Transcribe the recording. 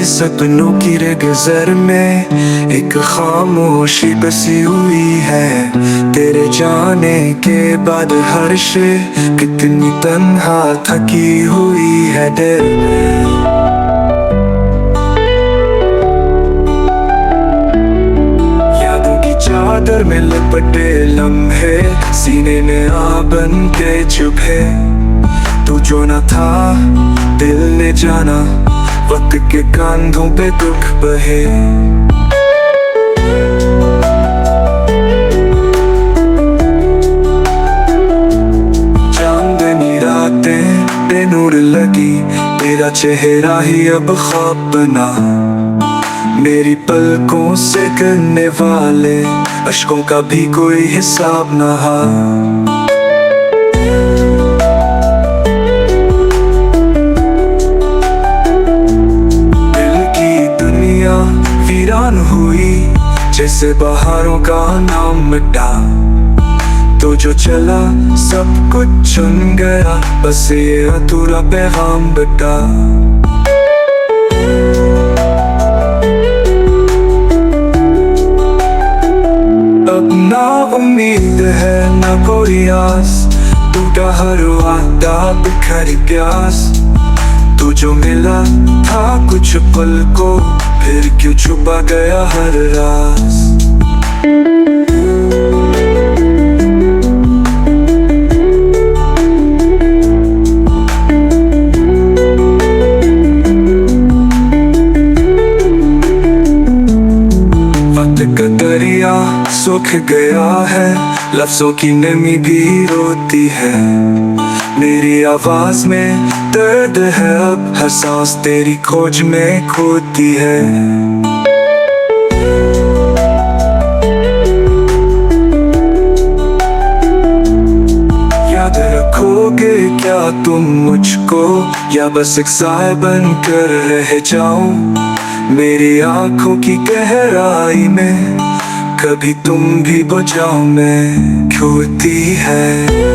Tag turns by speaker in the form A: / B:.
A: सपनों की गुजर में एक खामोशी बसी हुई है। तेरे जाने के बाद हर्ष कितनी तन्हा थकी हुई है दिल में। यादों की चादर में लपटे लम्हे सीने में आ बन के चुभे। तू जो न था दिल ने जाना, वक्त के कांधों पे दुख बहे। चांदनी रातें बेनूर लगी, तेरा चेहरा ही अब ख्वाब बना। मेरी पलकों से गिरने वाले अश्कों का भी कोई हिसाब न हा। वीरान हुई जैसे बहारों का नाम मिटा। तो जो चला सब कुछ चुन गया, बस ये अधूरा पैगाम बेटा। अब ना उम्मीद है ना कोई आस, टूटा हर वादा बिखरी प्यास। तू जो मिला था कुछ पल को, फिर क्यों छुपा गया हर राज। वक्त का दरिया सूख गया है, लफ्जों की नमी भी रोती है। मेरी आवाज में दर्द है अब, हर सांस तेरी खोज में खोती है। याद रखोगे क्या तुम मुझको, या बस एक साए बन कर रह जाऊं। मेरी आंखों की गहराई में कभी तुम भी बुझाओ मैं खोती है।